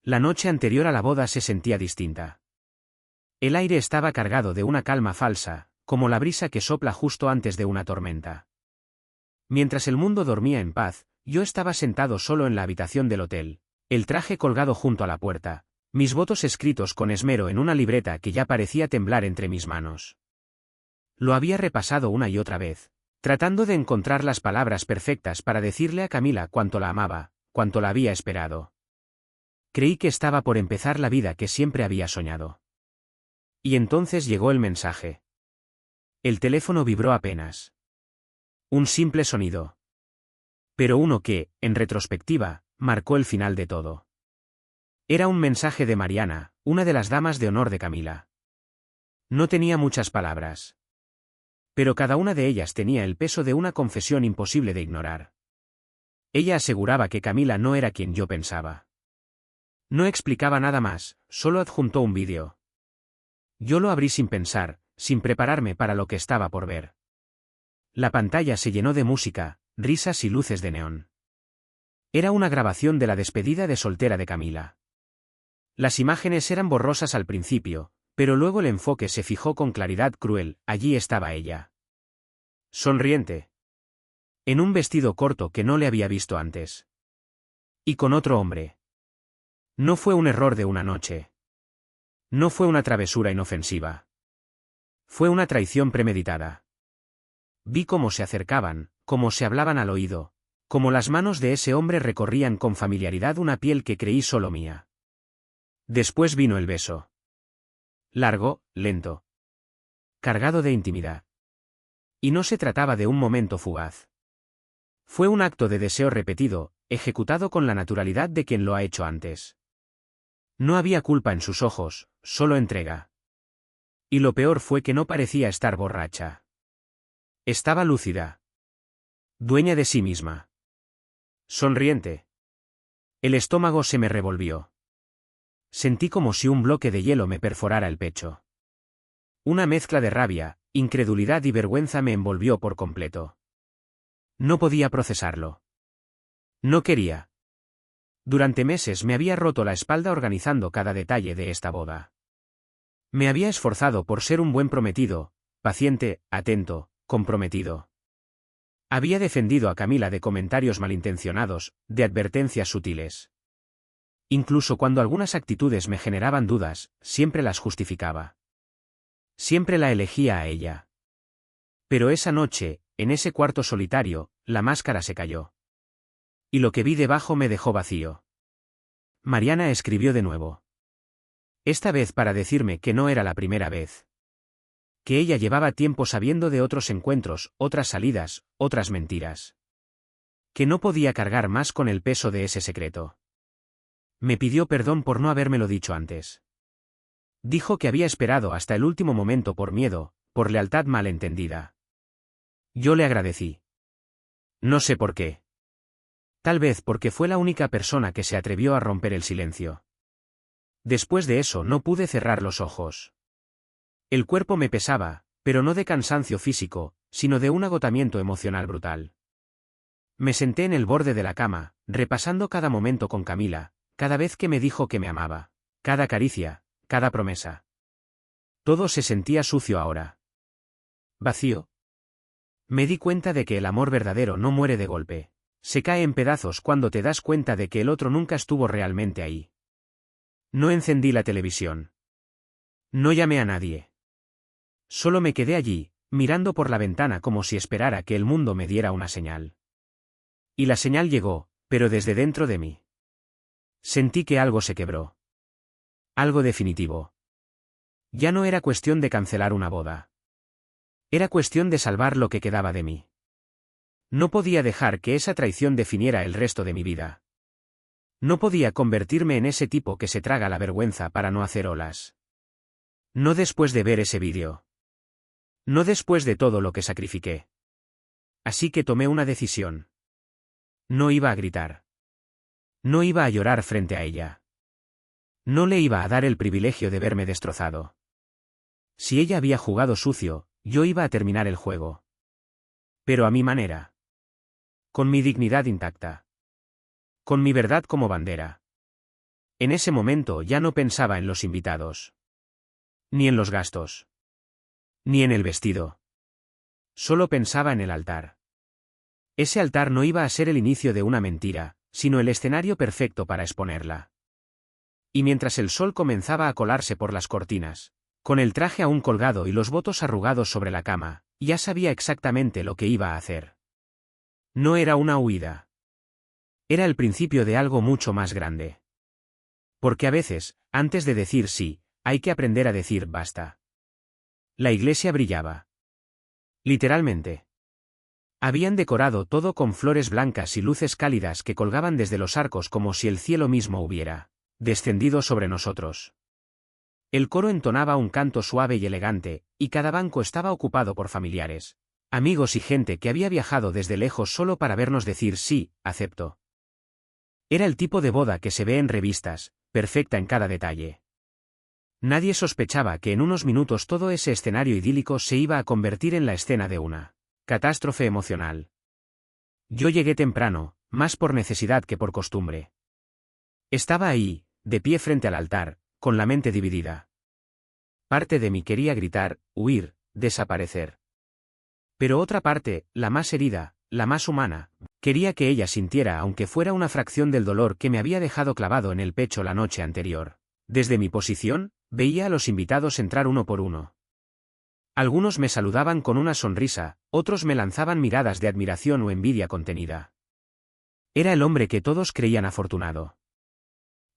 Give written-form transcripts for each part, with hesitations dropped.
La noche anterior a la boda se sentía distinta. El aire estaba cargado de una calma falsa, como la brisa que sopla justo antes de una tormenta. Mientras el mundo dormía en paz, yo estaba sentado solo en la habitación del hotel, el traje colgado junto a la puerta, mis votos escritos con esmero en una libreta que ya parecía temblar entre mis manos. Lo había repasado una y otra vez, tratando de encontrar las palabras perfectas para decirle a Camila cuánto la amaba, cuánto la había esperado. Creí que estaba por empezar la vida que siempre había soñado. Y entonces llegó el mensaje. El teléfono vibró apenas. Un simple sonido. Pero uno que, en retrospectiva, marcó el final de todo. Era un mensaje de Mariana, una de las damas de honor de Camila. No tenía muchas palabras. Pero cada una de ellas tenía el peso de una confesión imposible de ignorar. Ella aseguraba que Camila no era quien yo pensaba. No explicaba nada más, solo adjuntó un vídeo. Yo lo abrí sin pensar, sin prepararme para lo que estaba por ver. La pantalla se llenó de música, risas y luces de neón. Era una grabación de la despedida de soltera de Camila. Las imágenes eran borrosas al principio, pero luego el enfoque se fijó con claridad cruel, allí estaba ella. Sonriente. En un vestido corto que no le había visto antes. Y con otro hombre. No fue un error de una noche. No fue una travesura inofensiva. Fue una traición premeditada. Vi cómo se acercaban, cómo se hablaban al oído, cómo las manos de ese hombre recorrían con familiaridad una piel que creí solo mía. Después vino el beso. Largo, lento. Cargado de intimidad. Y no se trataba de un momento fugaz. Fue un acto de deseo repetido, ejecutado con la naturalidad de quien lo ha hecho antes. No había culpa en sus ojos, solo entrega. Y lo peor fue que no parecía estar borracha. Estaba lúcida. Dueña de sí misma. Sonriente. El estómago se me revolvió. Sentí como si un bloque de hielo me perforara el pecho. Una mezcla de rabia, incredulidad y vergüenza me envolvió por completo. No podía procesarlo. No quería. Durante meses me había roto la espalda organizando cada detalle de esta boda. Me había esforzado por ser un buen prometido, paciente, atento, comprometido. Había defendido a Camila de comentarios malintencionados, de advertencias sutiles. Incluso cuando algunas actitudes me generaban dudas, siempre las justificaba. Siempre la elegía a ella. Pero esa noche, en ese cuarto solitario, la máscara se cayó. Y lo que vi debajo me dejó vacío. Mariana escribió de nuevo. Esta vez para decirme que no era la primera vez. Que ella llevaba tiempo sabiendo de otros encuentros, otras salidas, otras mentiras. Que no podía cargar más con el peso de ese secreto. Me pidió perdón por no habérmelo dicho antes. Dijo que había esperado hasta el último momento por miedo, por lealtad malentendida. Yo le agradecí. No sé por qué. Tal vez porque fue la única persona que se atrevió a romper el silencio. Después de eso no pude cerrar los ojos. El cuerpo me pesaba, pero no de cansancio físico, sino de un agotamiento emocional brutal. Me senté en el borde de la cama, repasando cada momento con Camila, cada vez que me dijo que me amaba, cada caricia, cada promesa. Todo se sentía sucio ahora. Vacío. Me di cuenta de que el amor verdadero no muere de golpe. Se cae en pedazos cuando te das cuenta de que el otro nunca estuvo realmente ahí. No encendí la televisión. No llamé a nadie. Solo me quedé allí, mirando por la ventana como si esperara que el mundo me diera una señal. Y la señal llegó, pero desde dentro de mí. Sentí que algo se quebró. Algo definitivo. Ya no era cuestión de cancelar una boda. Era cuestión de salvar lo que quedaba de mí. No podía dejar que esa traición definiera el resto de mi vida. No podía convertirme en ese tipo que se traga la vergüenza para no hacer olas. No después de ver ese vídeo. No después de todo lo que sacrifiqué. Así que tomé una decisión. No iba a gritar. No iba a llorar frente a ella. No le iba a dar el privilegio de verme destrozado. Si ella había jugado sucio, yo iba a terminar el juego. Pero a mi manera. Con mi dignidad intacta. Con mi verdad como bandera. En ese momento ya no pensaba en los invitados. Ni en los gastos. Ni en el vestido. Solo pensaba en el altar. Ese altar no iba a ser el inicio de una mentira, sino el escenario perfecto para exponerla. Y mientras el sol comenzaba a colarse por las cortinas, con el traje aún colgado y los votos arrugados sobre la cama, ya sabía exactamente lo que iba a hacer. No era una huida. Era el principio de algo mucho más grande. Porque a veces, antes de decir sí, hay que aprender a decir basta. La iglesia brillaba. Literalmente. Habían decorado todo con flores blancas y luces cálidas que colgaban desde los arcos como si el cielo mismo hubiera descendido sobre nosotros. El coro entonaba un canto suave y elegante, y cada banco estaba ocupado por familiares, amigos y gente que había viajado desde lejos solo para vernos decir sí, acepto. Era el tipo de boda que se ve en revistas, perfecta en cada detalle. Nadie sospechaba que en unos minutos todo ese escenario idílico se iba a convertir en la escena de una catástrofe emocional. Yo llegué temprano, más por necesidad que por costumbre. Estaba ahí, de pie frente al altar, con la mente dividida. Parte de mí quería gritar, huir, desaparecer. Pero otra parte, la más herida, la más humana, quería que ella sintiera aunque fuera una fracción del dolor que me había dejado clavado en el pecho la noche anterior. Desde mi posición, veía a los invitados entrar uno por uno. Algunos me saludaban con una sonrisa, otros me lanzaban miradas de admiración o envidia contenida. Era el hombre que todos creían afortunado.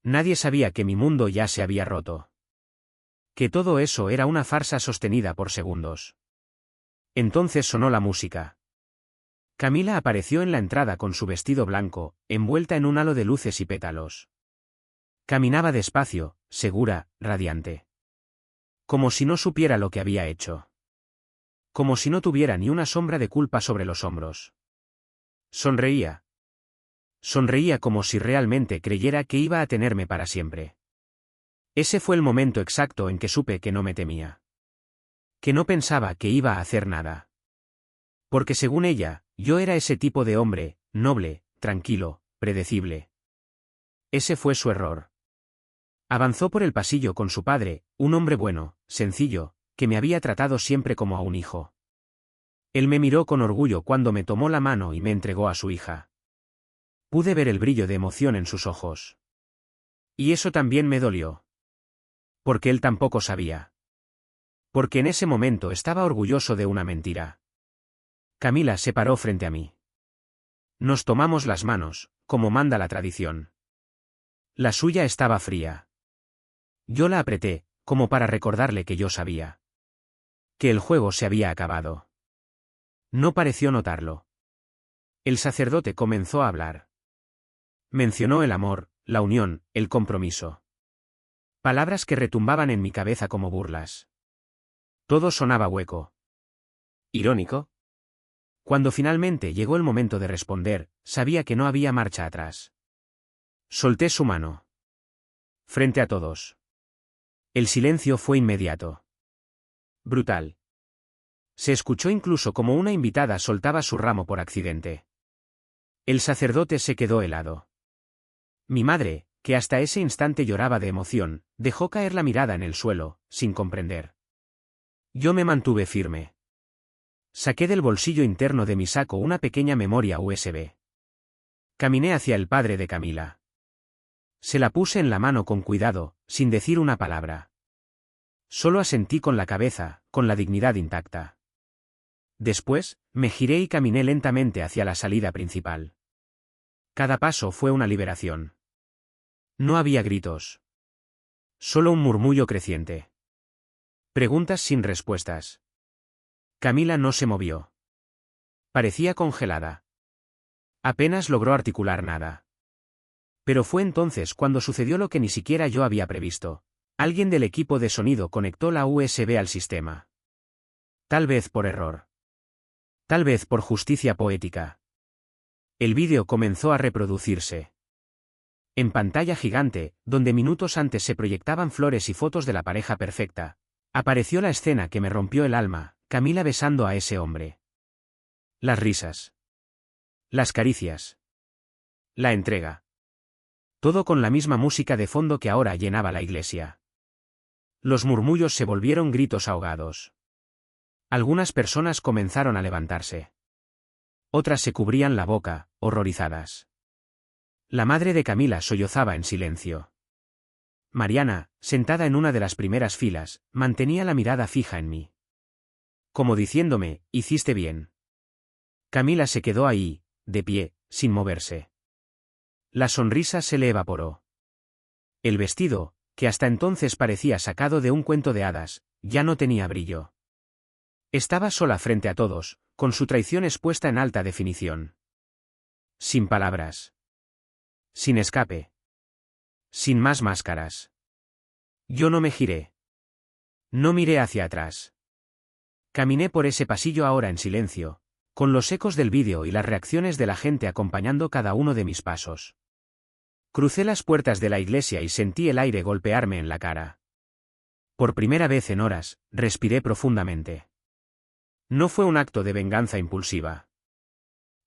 Nadie sabía que mi mundo ya se había roto. Que todo eso era una farsa sostenida por segundos. Entonces sonó la música. Camila apareció en la entrada con su vestido blanco, envuelta en un halo de luces y pétalos. Caminaba despacio, segura, radiante. Como si no supiera lo que había hecho. Como si no tuviera ni una sombra de culpa sobre los hombros. Sonreía. Sonreía como si realmente creyera que iba a tenerme para siempre. Ese fue el momento exacto en que supe que no me temía. Que no pensaba que iba a hacer nada. Porque según ella, yo era ese tipo de hombre, noble, tranquilo, predecible. Ese fue su error. Avanzó por el pasillo con su padre, un hombre bueno, sencillo, que me había tratado siempre como a un hijo. Él me miró con orgullo cuando me tomó la mano y me entregó a su hija. Pude ver el brillo de emoción en sus ojos. Y eso también me dolió. Porque él tampoco sabía. Porque en ese momento estaba orgulloso de una mentira. Camila se paró frente a mí. Nos tomamos las manos, como manda la tradición. La suya estaba fría. Yo la apreté, como para recordarle que yo sabía. Que el juego se había acabado. No pareció notarlo. El sacerdote comenzó a hablar. Mencionó el amor, la unión, el compromiso. Palabras que retumbaban en mi cabeza como burlas. Todo sonaba hueco. ¿Irónico? Cuando finalmente llegó el momento de responder, sabía que no había marcha atrás. Solté su mano. Frente a todos. El silencio fue inmediato. Brutal. Se escuchó incluso como una invitada soltaba su ramo por accidente. El sacerdote se quedó helado. Mi madre, que hasta ese instante lloraba de emoción, dejó caer la mirada en el suelo, sin comprender. Yo me mantuve firme. Saqué del bolsillo interno de mi saco una pequeña memoria USB. Caminé hacia el padre de Camila. Se la puse en la mano con cuidado, sin decir una palabra. Solo asentí con la cabeza, con la dignidad intacta. Después, me giré y caminé lentamente hacia la salida principal. Cada paso fue una liberación. No había gritos. Solo un murmullo creciente. Preguntas sin respuestas. Camila no se movió. Parecía congelada. Apenas logró articular nada. Pero fue entonces cuando sucedió lo que ni siquiera yo había previsto. Alguien del equipo de sonido conectó la USB al sistema. Tal vez por error. Tal vez por justicia poética. El vídeo comenzó a reproducirse. En pantalla gigante, donde minutos antes se proyectaban flores y fotos de la pareja perfecta, apareció la escena que me rompió el alma, Camila besando a ese hombre. Las risas. Las caricias. La entrega. Todo con la misma música de fondo que ahora llenaba la iglesia. Los murmullos se volvieron gritos ahogados. Algunas personas comenzaron a levantarse. Otras se cubrían la boca, horrorizadas. La madre de Camila sollozaba en silencio. Mariana, sentada en una de las primeras filas, mantenía la mirada fija en mí. Como diciéndome, hiciste bien. Camila se quedó ahí, de pie, sin moverse. La sonrisa se le evaporó. El vestido, que hasta entonces parecía sacado de un cuento de hadas, ya no tenía brillo. Estaba sola frente a todos, con su traición expuesta en alta definición. Sin palabras. Sin escape. Sin más máscaras. Yo no me giré. No miré hacia atrás. Caminé por ese pasillo ahora en silencio, con los ecos del vídeo y las reacciones de la gente acompañando cada uno de mis pasos. Crucé las puertas de la iglesia y sentí el aire golpearme en la cara. Por primera vez en horas, respiré profundamente. No fue un acto de venganza impulsiva.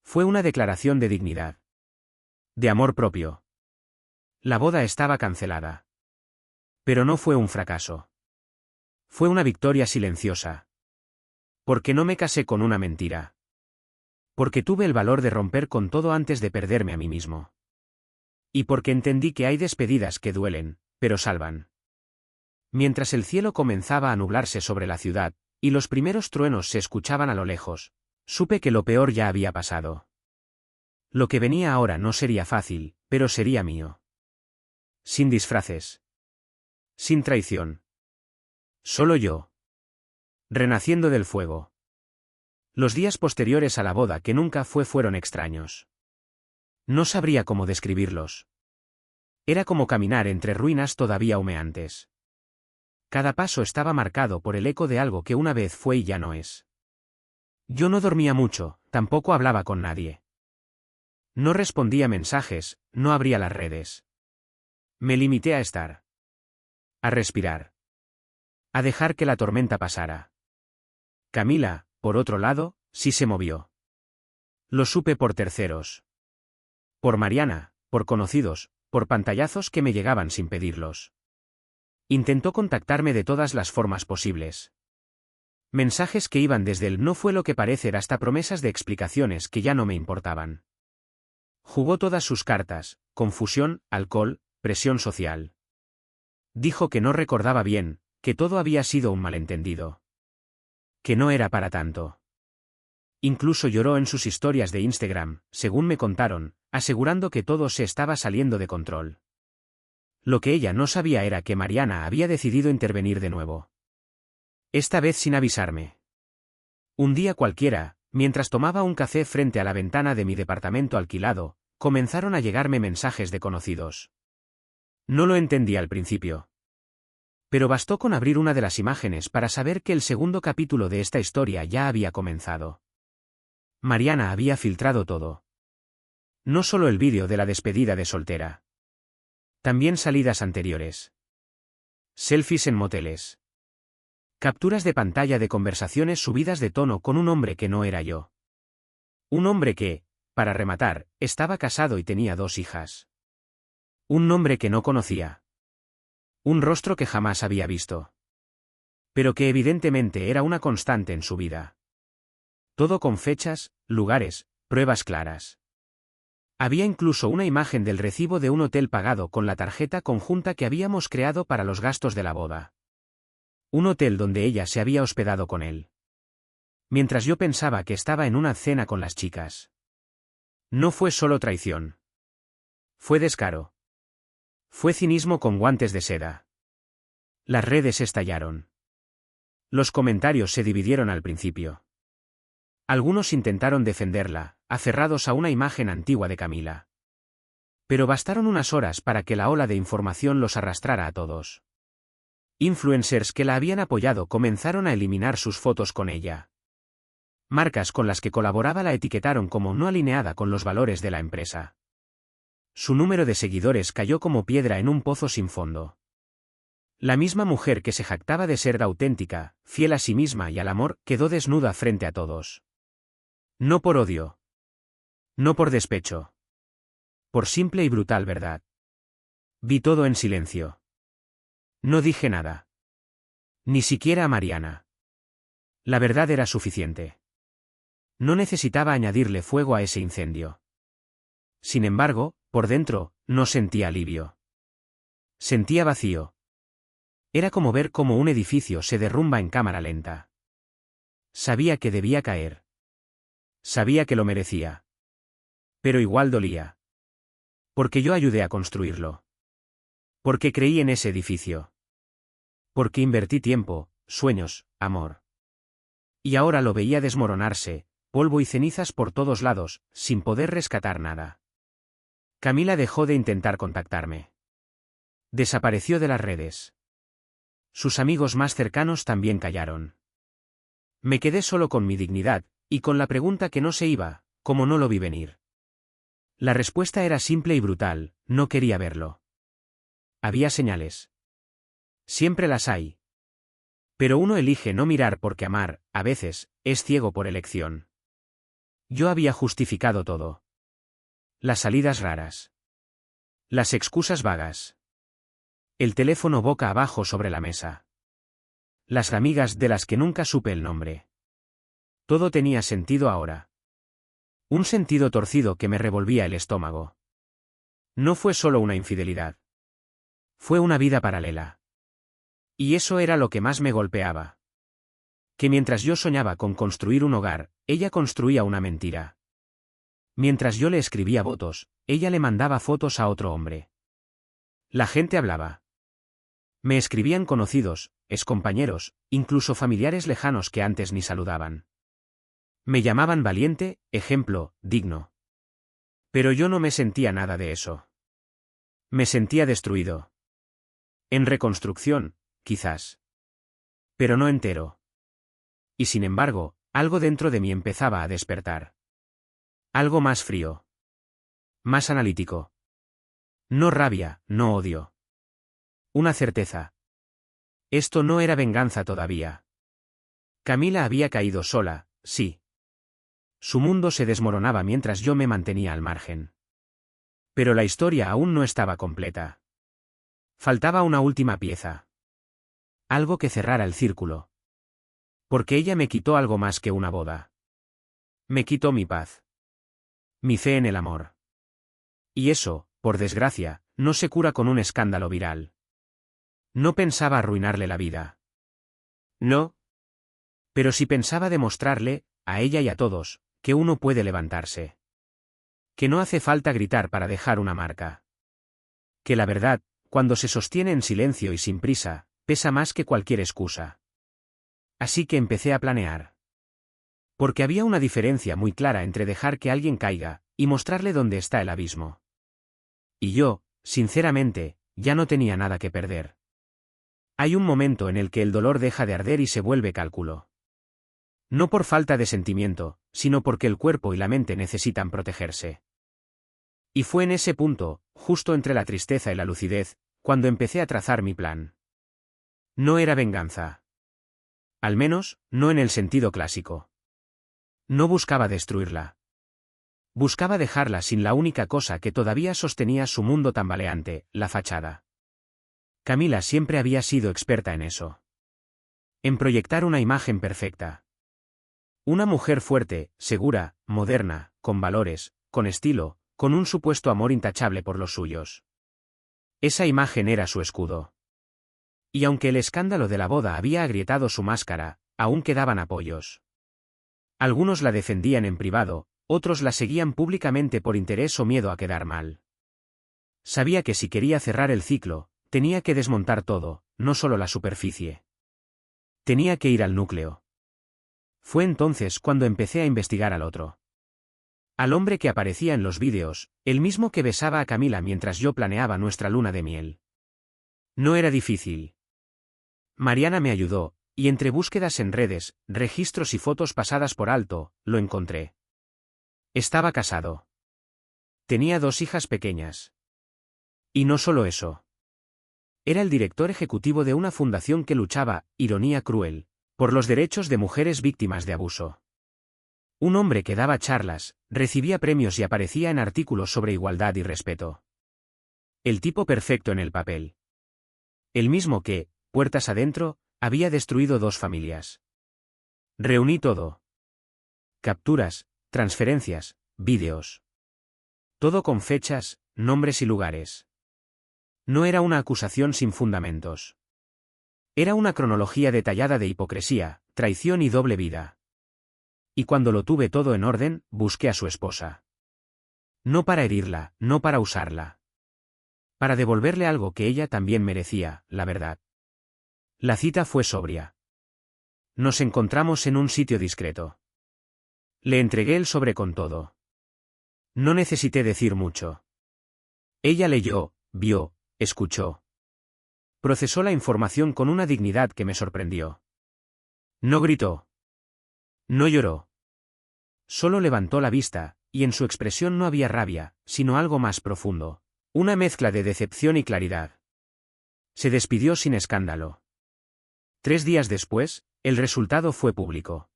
Fue una declaración de dignidad. De amor propio. La boda estaba cancelada. Pero no fue un fracaso. Fue una victoria silenciosa. Porque no me casé con una mentira. Porque tuve el valor de romper con todo antes de perderme a mí mismo. Y porque entendí que hay despedidas que duelen, pero salvan. Mientras el cielo comenzaba a nublarse sobre la ciudad, y los primeros truenos se escuchaban a lo lejos, supe que lo peor ya había pasado. Lo que venía ahora no sería fácil, pero sería mío. Sin disfraces. Sin traición. Solo yo. Renaciendo del fuego. Los días posteriores a la boda que nunca fueron extraños. No sabría cómo describirlos. Era como caminar entre ruinas todavía humeantes. Cada paso estaba marcado por el eco de algo que una vez fue y ya no es. Yo no dormía mucho, tampoco hablaba con nadie. No respondía mensajes, no abría las redes. Me limité a estar. A respirar. A dejar que la tormenta pasara. Camila, por otro lado, sí se movió. Lo supe por terceros. Por Mariana, por conocidos, por pantallazos que me llegaban sin pedirlos. Intentó contactarme de todas las formas posibles. Mensajes que iban desde el no fue lo que parecer hasta promesas de explicaciones que ya no me importaban. Jugó todas sus cartas, confusión, alcohol, presión social. Dijo que no recordaba bien, que todo había sido un malentendido. Que no era para tanto. Incluso lloró en sus historias de Instagram, según me contaron, asegurando que todo se estaba saliendo de control. Lo que ella no sabía era que Mariana había decidido intervenir de nuevo. Esta vez sin avisarme. Un día cualquiera, mientras tomaba un café frente a la ventana de mi departamento alquilado, comenzaron a llegarme mensajes de conocidos. No lo entendí al principio. Pero bastó con abrir una de las imágenes para saber que el segundo capítulo de esta historia ya había comenzado. Mariana había filtrado todo. No solo el vídeo de la despedida de soltera. También salidas anteriores. Selfies en moteles. Capturas de pantalla de conversaciones subidas de tono con un hombre que no era yo. Un hombre que, para rematar, estaba casado y tenía 2 hijas. Un nombre que no conocía. Un rostro que jamás había visto. Pero que evidentemente era una constante en su vida. Todo con fechas, lugares, pruebas claras. Había incluso una imagen del recibo de un hotel pagado con la tarjeta conjunta que habíamos creado para los gastos de la boda. Un hotel donde ella se había hospedado con él. Mientras yo pensaba que estaba en una cena con las chicas. No fue solo traición. Fue descaro. Fue cinismo con guantes de seda. Las redes estallaron. Los comentarios se dividieron al principio. Algunos intentaron defenderla, aferrados a una imagen antigua de Camila. Pero bastaron unas horas para que la ola de información los arrastrara a todos. Influencers que la habían apoyado comenzaron a eliminar sus fotos con ella. Marcas con las que colaboraba la etiquetaron como no alineada con los valores de la empresa. Su número de seguidores cayó como piedra en un pozo sin fondo. La misma mujer que se jactaba de ser auténtica, fiel a sí misma y al amor, quedó desnuda frente a todos. No por odio. No por despecho. Por simple y brutal verdad. Vi todo en silencio. No dije nada. Ni siquiera a Mariana. La verdad era suficiente. No necesitaba añadirle fuego a ese incendio. Sin embargo, por dentro, no sentía alivio. Sentía vacío. Era como ver cómo un edificio se derrumba en cámara lenta. Sabía que debía caer. Sabía que lo merecía. Pero igual dolía. Porque yo ayudé a construirlo. Porque creí en ese edificio. Porque invertí tiempo, sueños, amor. Y ahora lo veía desmoronarse, polvo y cenizas por todos lados, sin poder rescatar nada. Camila dejó de intentar contactarme. Desapareció de las redes. Sus amigos más cercanos también callaron. Me quedé solo con mi dignidad, y con la pregunta que no se iba, como no lo vi venir. La respuesta era simple y brutal, no quería verlo. Había señales. Siempre las hay. Pero uno elige no mirar porque amar, a veces, es ciego por elección. Yo había justificado todo. Las salidas raras. Las excusas vagas. El teléfono boca abajo sobre la mesa. Las amigas de las que nunca supe el nombre. Todo tenía sentido ahora. Un sentido torcido que me revolvía el estómago. No fue solo una infidelidad. Fue una vida paralela. Y eso era lo que más me golpeaba. Que mientras yo soñaba con construir un hogar, ella construía una mentira. Mientras yo le escribía votos, ella le mandaba fotos a otro hombre. La gente hablaba. Me escribían conocidos, excompañeros, incluso familiares lejanos que antes ni saludaban. Me llamaban valiente, ejemplo, digno. Pero yo no me sentía nada de eso. Me sentía destruido. En reconstrucción, quizás. Pero no entero. Y sin embargo, algo dentro de mí empezaba a despertar. Algo más frío. Más analítico. No rabia, no odio. Una certeza. Esto no era venganza todavía. Camila había caído sola, sí. Su mundo se desmoronaba mientras yo me mantenía al margen. Pero la historia aún no estaba completa. Faltaba una última pieza. Algo que cerrara el círculo. Porque ella me quitó algo más que una boda. Me quitó mi paz. Mi fe en el amor. Y eso, por desgracia, no se cura con un escándalo viral. No pensaba arruinarle la vida. No. Pero sí pensaba demostrarle, a ella y a todos, que uno puede levantarse. Que no hace falta gritar para dejar una marca. Que la verdad, cuando se sostiene en silencio y sin prisa, pesa más que cualquier excusa. Así que empecé a planear. Porque había una diferencia muy clara entre dejar que alguien caiga, y mostrarle dónde está el abismo. Y yo, sinceramente, ya no tenía nada que perder. Hay un momento en el que el dolor deja de arder y se vuelve cálculo. No por falta de sentimiento, sino porque el cuerpo y la mente necesitan protegerse. Y fue en ese punto, justo entre la tristeza y la lucidez, cuando empecé a trazar mi plan. No era venganza. Al menos, no en el sentido clásico. No buscaba destruirla. Buscaba dejarla sin la única cosa que todavía sostenía su mundo tambaleante, la fachada. Camila siempre había sido experta en eso. En proyectar una imagen perfecta. Una mujer fuerte, segura, moderna, con valores, con estilo, con un supuesto amor intachable por los suyos. Esa imagen era su escudo. Y aunque el escándalo de la boda había agrietado su máscara, aún quedaban apoyos. Algunos la defendían en privado, otros la seguían públicamente por interés o miedo a quedar mal. Sabía que si quería cerrar el ciclo, tenía que desmontar todo, no solo la superficie. Tenía que ir al núcleo. Fue entonces cuando empecé a investigar al otro. Al hombre que aparecía en los vídeos, el mismo que besaba a Camila mientras yo planeaba nuestra luna de miel. No era difícil. Mariana me ayudó, y entre búsquedas en redes, registros y fotos pasadas por alto, lo encontré. Estaba casado. Tenía 2 hijas pequeñas. Y no solo eso. Era el director ejecutivo de una fundación que luchaba, ironía cruel, por los derechos de mujeres víctimas de abuso. Un hombre que daba charlas, recibía premios y aparecía en artículos sobre igualdad y respeto. El tipo perfecto en el papel. El mismo que, puertas adentro, había destruido 2 familias. Reuní todo. Capturas, transferencias, vídeos. Todo con fechas, nombres y lugares. No era una acusación sin fundamentos. Era una cronología detallada de hipocresía, traición y doble vida. Y cuando lo tuve todo en orden, busqué a su esposa. No para herirla, no para usarla. Para devolverle algo que ella también merecía, la verdad. La cita fue sobria. Nos encontramos en un sitio discreto. Le entregué el sobre con todo. No necesité decir mucho. Ella leyó, vio, escuchó. Procesó la información con una dignidad que me sorprendió. No gritó. No lloró. Solo levantó la vista, y en su expresión no había rabia, sino algo más profundo. Una mezcla de decepción y claridad. Se despidió sin escándalo. 3 días después, el resultado fue público.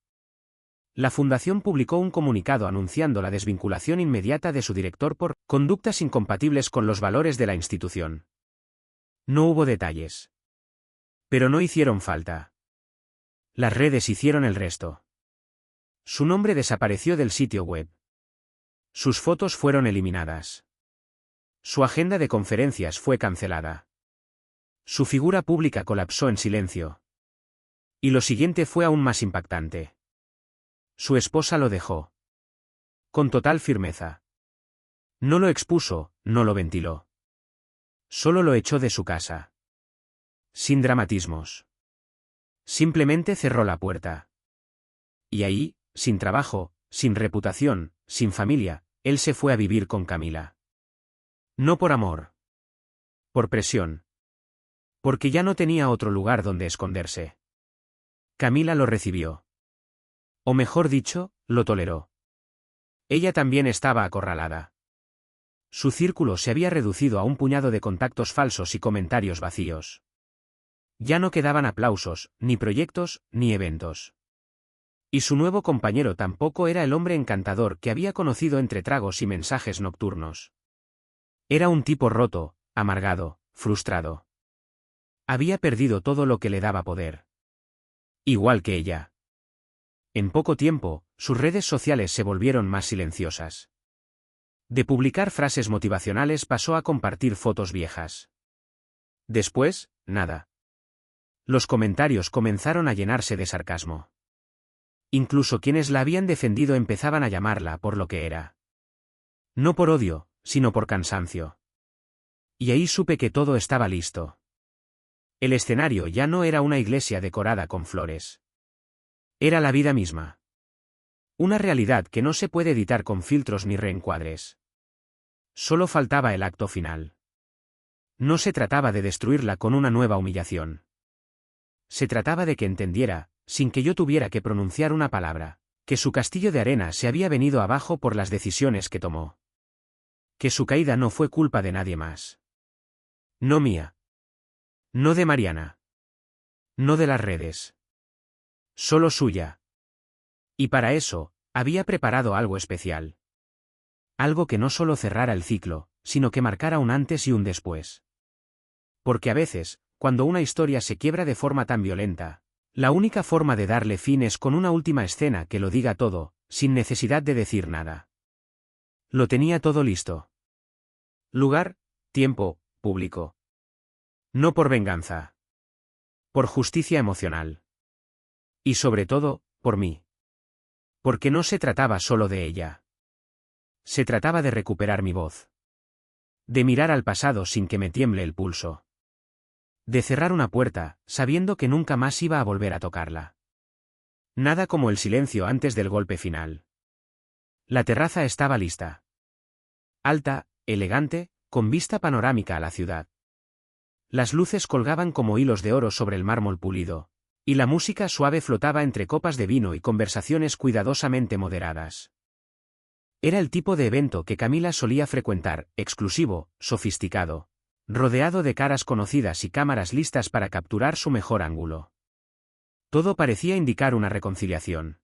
La fundación publicó un comunicado anunciando la desvinculación inmediata de su director por conductas incompatibles con los valores de la institución. No hubo detalles. Pero no hicieron falta. Las redes hicieron el resto. Su nombre desapareció del sitio web. Sus fotos fueron eliminadas. Su agenda de conferencias fue cancelada. Su figura pública colapsó en silencio. Y lo siguiente fue aún más impactante. Su esposa lo dejó. Con total firmeza. No lo expuso, no lo ventiló. Solo lo echó de su casa. Sin dramatismos. Simplemente cerró la puerta. Y ahí, sin trabajo, sin reputación, sin familia, él se fue a vivir con Camila. No por amor. Por presión. Porque ya no tenía otro lugar donde esconderse. Camila lo recibió. O mejor dicho, lo toleró. Ella también estaba acorralada. Su círculo se había reducido a un puñado de contactos falsos y comentarios vacíos. Ya no quedaban aplausos, ni proyectos, ni eventos. Y su nuevo compañero tampoco era el hombre encantador que había conocido entre tragos y mensajes nocturnos. Era un tipo roto, amargado, frustrado. Había perdido todo lo que le daba poder. Igual que ella. En poco tiempo, sus redes sociales se volvieron más silenciosas. De publicar frases motivacionales pasó a compartir fotos viejas. Después, nada. Los comentarios comenzaron a llenarse de sarcasmo. Incluso quienes la habían defendido empezaban a llamarla por lo que era. No por odio, sino por cansancio. Y ahí supe que todo estaba listo. El escenario ya no era una iglesia decorada con flores. Era la vida misma. Una realidad que no se puede editar con filtros ni reencuadres. Solo faltaba el acto final. No se trataba de destruirla con una nueva humillación. Se trataba de que entendiera, sin que yo tuviera que pronunciar una palabra, que su castillo de arena se había venido abajo por las decisiones que tomó. Que su caída no fue culpa de nadie más. No mía. No de Mariana. No de las redes. Solo suya. Y para eso, había preparado algo especial. Algo que no solo cerrara el ciclo, sino que marcara un antes y un después. Porque a veces, cuando una historia se quiebra de forma tan violenta, la única forma de darle fin es con una última escena que lo diga todo, sin necesidad de decir nada. Lo tenía todo listo. Lugar, tiempo, público. No por venganza. Por justicia emocional. Y sobre todo, por mí. Porque no se trataba solo de ella. Se trataba de recuperar mi voz. De mirar al pasado sin que me tiemble el pulso. De cerrar una puerta, sabiendo que nunca más iba a volver a tocarla. Nada como el silencio antes del golpe final. La terraza estaba lista. Alta, elegante, con vista panorámica a la ciudad. Las luces colgaban como hilos de oro sobre el mármol pulido, y la música suave flotaba entre copas de vino y conversaciones cuidadosamente moderadas. Era el tipo de evento que Camila solía frecuentar, exclusivo, sofisticado, rodeado de caras conocidas y cámaras listas para capturar su mejor ángulo. Todo parecía indicar una reconciliación.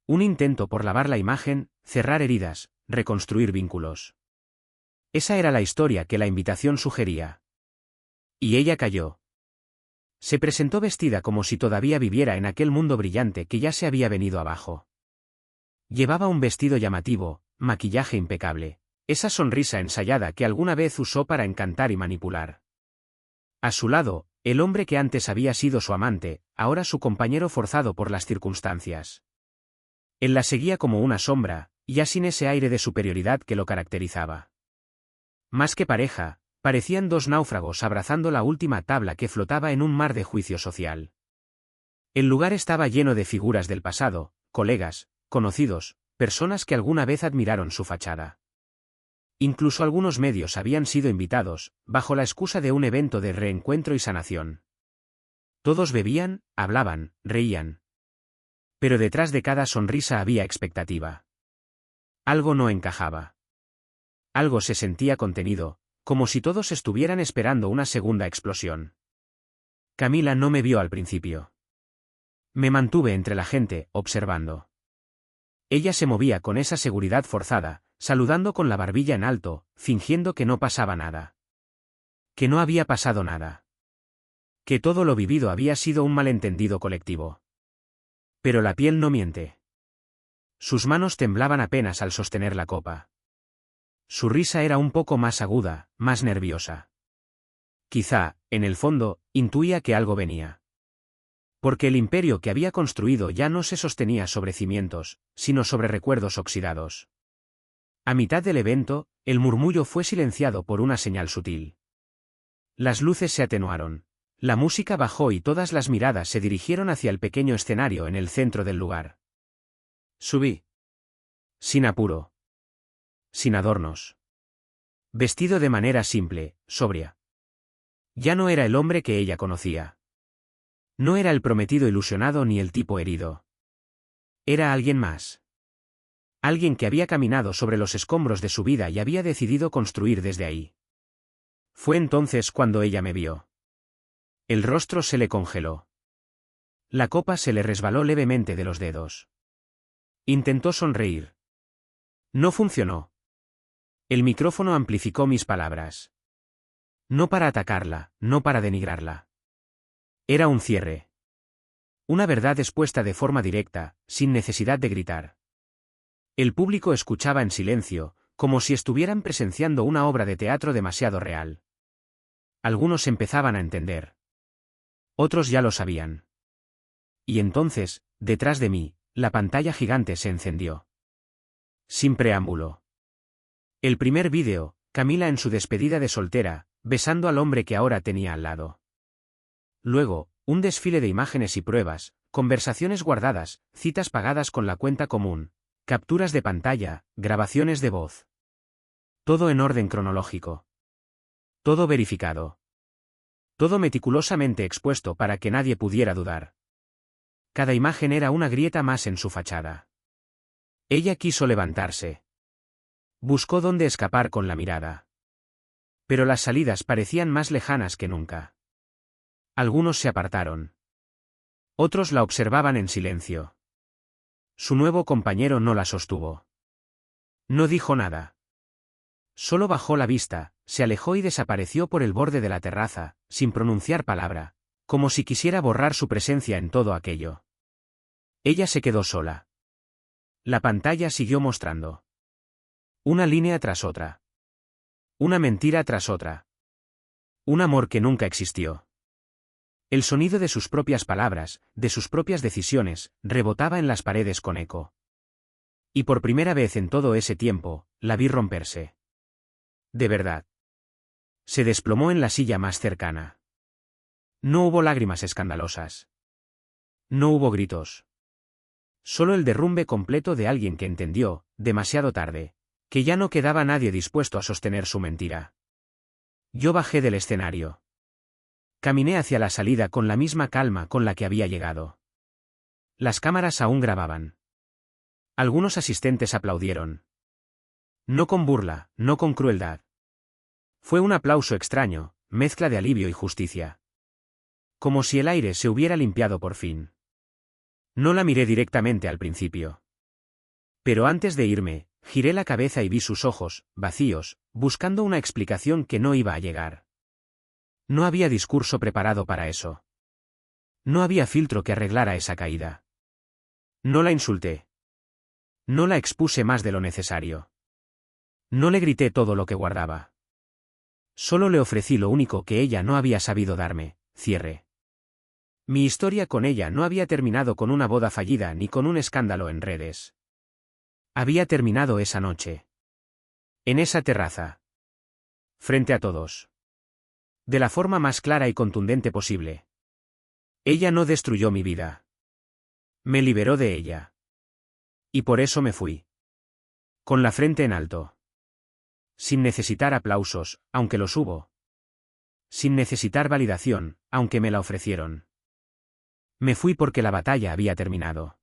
Un intento por lavar la imagen, cerrar heridas, reconstruir vínculos. Esa era la historia que la invitación sugería. Y ella cayó. Se presentó vestida como si todavía viviera en aquel mundo brillante que ya se había venido abajo. Llevaba un vestido llamativo, maquillaje impecable, esa sonrisa ensayada que alguna vez usó para encantar y manipular. A su lado, el hombre que antes había sido su amante, ahora su compañero forzado por las circunstancias. Él la seguía como una sombra, ya sin ese aire de superioridad que lo caracterizaba. Más que pareja, parecían dos náufragos abrazando la última tabla que flotaba en un mar de juicio social. El lugar estaba lleno de figuras del pasado, colegas, conocidos, personas que alguna vez admiraron su fachada. Incluso algunos medios habían sido invitados, bajo la excusa de un evento de reencuentro y sanación. Todos bebían, hablaban, reían. Pero detrás de cada sonrisa había expectativa. Algo no encajaba. Algo se sentía contenido, como si todos estuvieran esperando una segunda explosión. Camila no me vio al principio. Me mantuve entre la gente, observando. Ella se movía con esa seguridad forzada, saludando con la barbilla en alto, fingiendo que no pasaba nada. Que no había pasado nada. Que todo lo vivido había sido un malentendido colectivo. Pero la piel no miente. Sus manos temblaban apenas al sostener la copa. Su risa era un poco más aguda, más nerviosa. Quizá, en el fondo, intuía que algo venía. Porque el imperio que había construido ya no se sostenía sobre cimientos, sino sobre recuerdos oxidados. A mitad del evento, el murmullo fue silenciado por una señal sutil. Las luces se atenuaron. La música bajó y todas las miradas se dirigieron hacia el pequeño escenario en el centro del lugar. Subí. Sin apuro. Sin adornos. Vestido de manera simple, sobria. Ya no era el hombre que ella conocía. No era el prometido ilusionado ni el tipo herido. Era alguien más. Alguien que había caminado sobre los escombros de su vida y había decidido construir desde ahí. Fue entonces cuando ella me vio. El rostro se le congeló. La copa se le resbaló levemente de los dedos. Intentó sonreír. No funcionó. El micrófono amplificó mis palabras. No para atacarla, no para denigrarla. Era un cierre. Una verdad expuesta de forma directa, sin necesidad de gritar. El público escuchaba en silencio, como si estuvieran presenciando una obra de teatro demasiado real. Algunos empezaban a entender. Otros ya lo sabían. Y entonces, detrás de mí, la pantalla gigante se encendió. Sin preámbulo. El primer vídeo, Camila en su despedida de soltera, besando al hombre que ahora tenía al lado. Luego, un desfile de imágenes y pruebas, conversaciones guardadas, citas pagadas con la cuenta común, capturas de pantalla, grabaciones de voz. Todo en orden cronológico. Todo verificado. Todo meticulosamente expuesto para que nadie pudiera dudar. Cada imagen era una grieta más en su fachada. Ella quiso levantarse. Buscó dónde escapar con la mirada. Pero las salidas parecían más lejanas que nunca. Algunos se apartaron. Otros la observaban en silencio. Su nuevo compañero no la sostuvo. No dijo nada. Solo bajó la vista, se alejó y desapareció por el borde de la terraza, sin pronunciar palabra, como si quisiera borrar su presencia en todo aquello. Ella se quedó sola. La pantalla siguió mostrando. Una línea tras otra. Una mentira tras otra. Un amor que nunca existió. El sonido de sus propias palabras, de sus propias decisiones, rebotaba en las paredes con eco. Y por primera vez en todo ese tiempo, la vi romperse. De verdad. Se desplomó en la silla más cercana. No hubo lágrimas escandalosas. No hubo gritos. Solo el derrumbe completo de alguien que entendió, demasiado tarde, que ya no quedaba nadie dispuesto a sostener su mentira. Yo bajé del escenario. Caminé hacia la salida con la misma calma con la que había llegado. Las cámaras aún grababan. Algunos asistentes aplaudieron. No con burla, no con crueldad. Fue un aplauso extraño, mezcla de alivio y justicia. Como si el aire se hubiera limpiado por fin. No la miré directamente al principio. Pero antes de irme, Giré la cabeza y vi sus ojos, vacíos, buscando una explicación que no iba a llegar. No había discurso preparado para eso. No había filtro que arreglara esa caída. No la insulté. No la expuse más de lo necesario. No le grité todo lo que guardaba. Solo le ofrecí lo único que ella no había sabido darme: cierre. Mi historia con ella no había terminado con una boda fallida ni con un escándalo en redes. Había terminado esa noche. En esa terraza. Frente a todos. De la forma más clara y contundente posible. Ella no destruyó mi vida. Me liberó de ella. Y por eso me fui. Con la frente en alto. Sin necesitar aplausos, aunque los hubo. Sin necesitar validación, aunque me la ofrecieron. Me fui porque la batalla había terminado.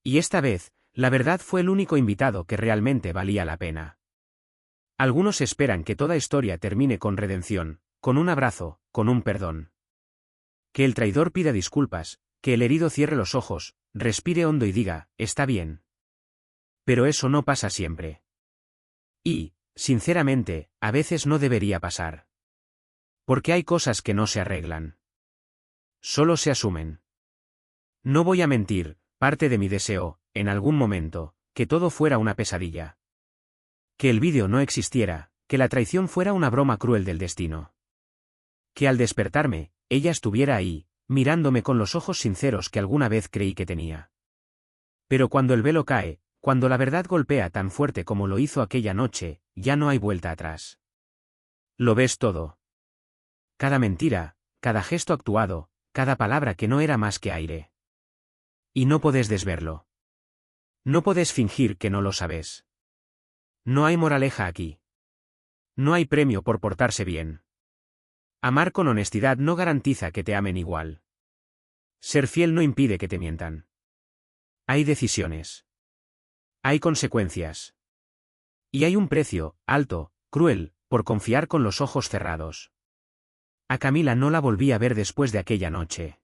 Y esta vez, la verdad fue el único invitado que realmente valía la pena. Algunos esperan que toda historia termine con redención, con un abrazo, con un perdón. Que el traidor pida disculpas, que el herido cierre los ojos, respire hondo y diga: está bien. Pero eso no pasa siempre. Y, sinceramente, a veces no debería pasar. Porque hay cosas que no se arreglan. Solo se asumen. No voy a mentir, parte de mi deseo, en algún momento, que todo fuera una pesadilla. Que el vídeo no existiera, que la traición fuera una broma cruel del destino. Que al despertarme, ella estuviera ahí, mirándome con los ojos sinceros que alguna vez creí que tenía. Pero cuando el velo cae, cuando la verdad golpea tan fuerte como lo hizo aquella noche, ya no hay vuelta atrás. Lo ves todo. Cada mentira, cada gesto actuado, cada palabra que no era más que aire. Y no podés desverlo. No podés fingir que no lo sabes. No hay moraleja aquí. No hay premio por portarse bien. Amar con honestidad no garantiza que te amen igual. Ser fiel no impide que te mientan. Hay decisiones. Hay consecuencias. Y hay un precio, alto, cruel, por confiar con los ojos cerrados. A Camila no la volví a ver después de aquella noche.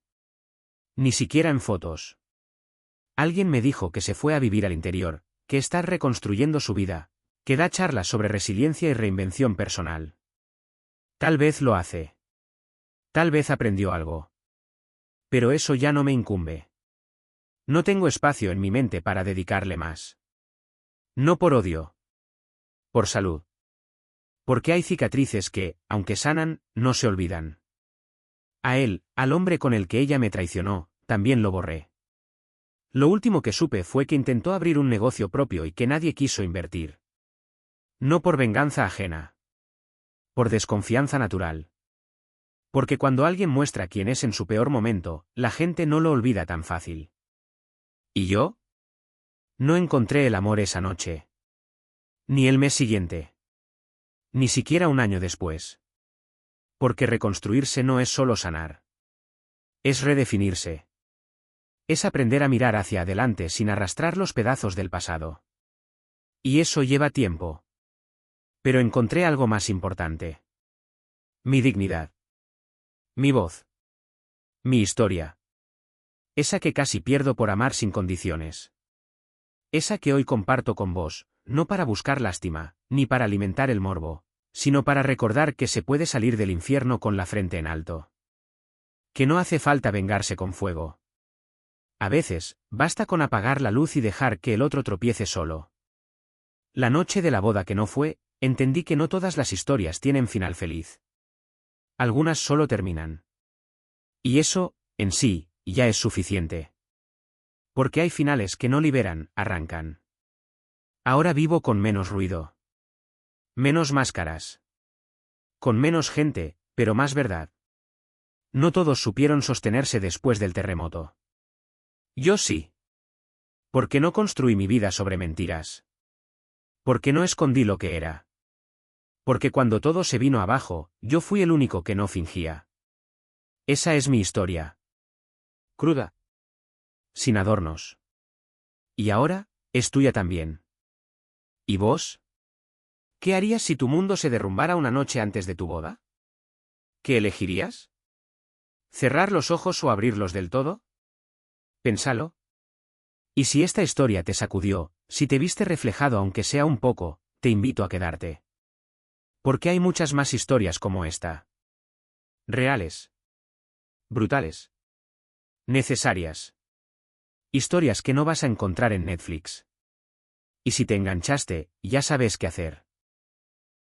Ni siquiera en fotos. Alguien me dijo que se fue a vivir al interior, que está reconstruyendo su vida, que da charlas sobre resiliencia y reinvención personal. Tal vez lo hace. Tal vez aprendió algo. Pero eso ya no me incumbe. No tengo espacio en mi mente para dedicarle más. No por odio. Por salud. Porque hay cicatrices que, aunque sanan, no se olvidan. A él, al hombre con el que ella me traicionó, también lo borré. Lo último que supe fue que intentó abrir un negocio propio y que nadie quiso invertir. No por venganza ajena. Por desconfianza natural. Porque cuando alguien muestra quién es en su peor momento, la gente no lo olvida tan fácil. ¿Y yo? No encontré el amor esa noche. Ni el mes siguiente. Ni siquiera un año después. Porque reconstruirse no es solo sanar. Es redefinirse. Es aprender a mirar hacia adelante sin arrastrar los pedazos del pasado. Y eso lleva tiempo. Pero encontré algo más importante. Mi dignidad. Mi voz. Mi historia. Esa que casi pierdo por amar sin condiciones. Esa que hoy comparto con vos, no para buscar lástima, ni para alimentar el morbo, sino para recordar que se puede salir del infierno con la frente en alto. Que no hace falta vengarse con fuego. A veces, basta con apagar la luz y dejar que el otro tropiece solo. La noche de la boda que no fue, entendí que no todas las historias tienen final feliz. Algunas solo terminan. Y eso, en sí, ya es suficiente. Porque hay finales que no liberan, arrancan. Ahora vivo con menos ruido. Menos máscaras. Con menos gente, pero más verdad. No todos supieron sostenerse después del terremoto. Yo sí. Porque no construí mi vida sobre mentiras. Porque no escondí lo que era. Porque cuando todo se vino abajo, yo fui el único que no fingía. Esa es mi historia. Cruda. Sin adornos. Y ahora, es tuya también. ¿Y vos? ¿Qué harías si tu mundo se derrumbara una noche antes de tu boda? ¿Qué elegirías? ¿Cerrar los ojos o abrirlos del todo? Pénsalo. Y si esta historia te sacudió, Si te viste reflejado aunque sea un poco, te invito a quedarte. Porque hay muchas más historias como esta. Reales. Brutales. Necesarias. Historias que no vas a encontrar en Netflix. Y si te enganchaste, ya sabes qué hacer.